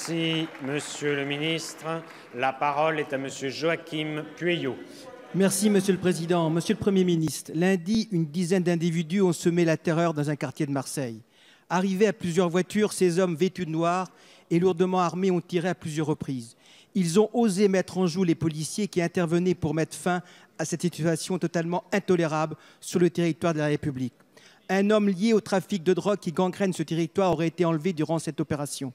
Merci, Monsieur le ministre. La parole est à Monsieur Joachim Pueyo. Merci, Monsieur le Président. Monsieur le Premier ministre, lundi, une dizaine d'individus ont semé la terreur dans un quartier de Marseille. Arrivés à plusieurs voitures, ces hommes vêtus de noir et lourdement armés ont tiré à plusieurs reprises. Ils ont osé mettre en joue les policiers qui intervenaient pour mettre fin à cette situation totalement intolérable sur le territoire de la République. Un homme lié au trafic de drogue qui gangrène ce territoire aurait été enlevé durant cette opération.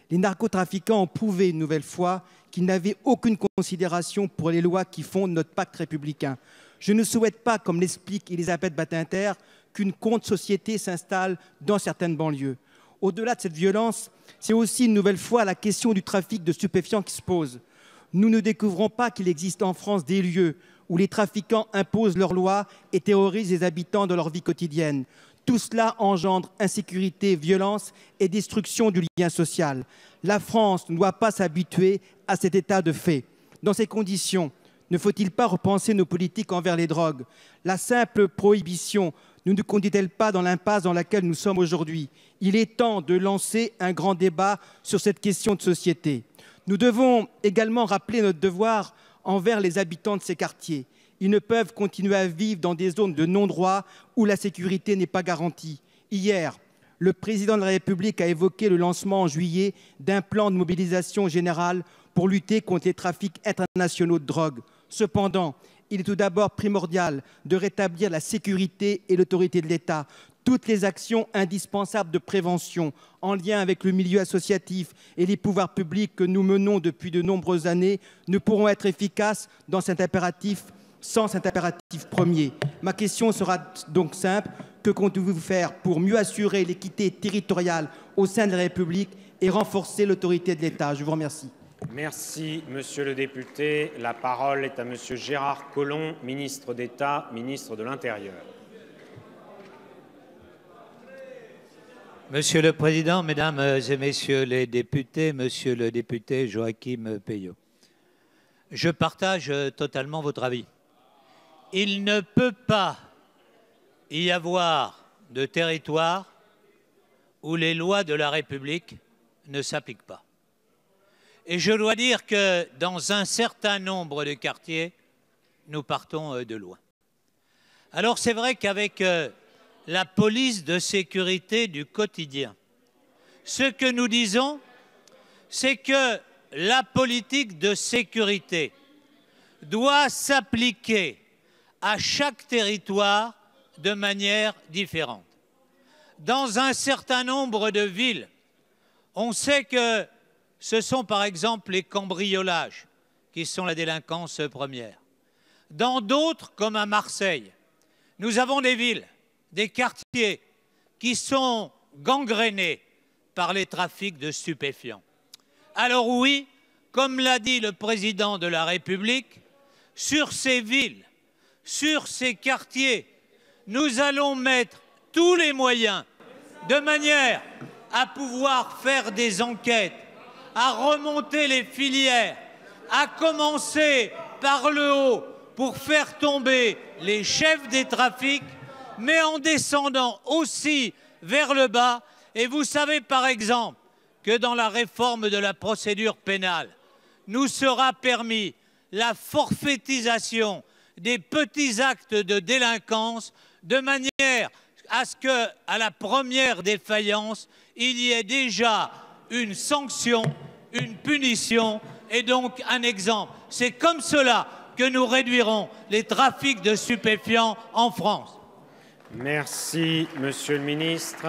Les narcotrafiquants ont prouvé une nouvelle fois qu'ils n'avaient aucune considération pour les lois qui fondent notre pacte républicain. Je ne souhaite pas, comme l'explique Elisabeth Badinter, qu'une contre-société s'installe dans certaines banlieues. Au-delà de cette violence, c'est aussi une nouvelle fois la question du trafic de stupéfiants qui se pose. Nous ne découvrons pas qu'il existe en France des lieux où les trafiquants imposent leurs lois et terrorisent les habitants dans leur vie quotidienne. Tout cela engendre insécurité, violence et destruction du lien social. La France ne doit pas s'habituer à cet état de fait. Dans ces conditions, ne faut-il pas repenser nos politiques envers les drogues? La simple prohibition ne nous conduit-elle pas dans l'impasse dans laquelle nous sommes aujourd'hui? Il est temps de lancer un grand débat sur cette question de société. Nous devons également rappeler notre devoir envers les habitants de ces quartiers. Ils ne peuvent continuer à vivre dans des zones de non-droit où la sécurité n'est pas garantie. Hier, le président de la République a évoqué le lancement en juillet d'un plan de mobilisation générale pour lutter contre les trafics internationaux de drogue. Cependant, il est tout d'abord primordial de rétablir la sécurité et l'autorité de l'État. Toutes les actions indispensables de prévention en lien avec le milieu associatif et les pouvoirs publics que nous menons depuis de nombreuses années ne pourront être efficaces sans cet impératif premier. Ma question sera donc simple. Que comptez-vous faire pour mieux assurer l'équité territoriale au sein de la République et renforcer l'autorité de l'État? Je vous remercie. Merci, Monsieur le député. La parole est à Monsieur Gérard Collomb, ministre d'État, ministre de l'Intérieur. Monsieur le Président, Mesdames et Messieurs les députés, Monsieur le député Joachim Pueyo, je partage totalement votre avis. Il ne peut pas y avoir de territoire où les lois de la République ne s'appliquent pas. Et je dois dire que dans un certain nombre de quartiers, nous partons de loin. Alors c'est vrai qu'avec la police de sécurité du quotidien, ce que nous disons, c'est que la politique de sécurité doit s'appliquer à chaque territoire de manière différente. Dans un certain nombre de villes, on sait que ce sont par exemple les cambriolages qui sont la délinquance première. Dans d'autres, comme à Marseille, nous avons des villes, des quartiers qui sont gangrénés par les trafics de stupéfiants. Alors oui, comme l'a dit le président de la République, sur ces villes, sur ces quartiers, nous allons mettre tous les moyens de manière à pouvoir faire des enquêtes, à remonter les filières, à commencer par le haut pour faire tomber les chefs des trafics, mais en descendant aussi vers le bas. Et vous savez par exemple que dans la réforme de la procédure pénale, nous sera permis la forfaitisation des petits actes de délinquance de manière à ce qu'à la première défaillance, il y ait déjà une sanction, une punition et donc un exemple. C'est comme cela que nous réduirons les trafics de stupéfiants en France. Merci, Monsieur le ministre.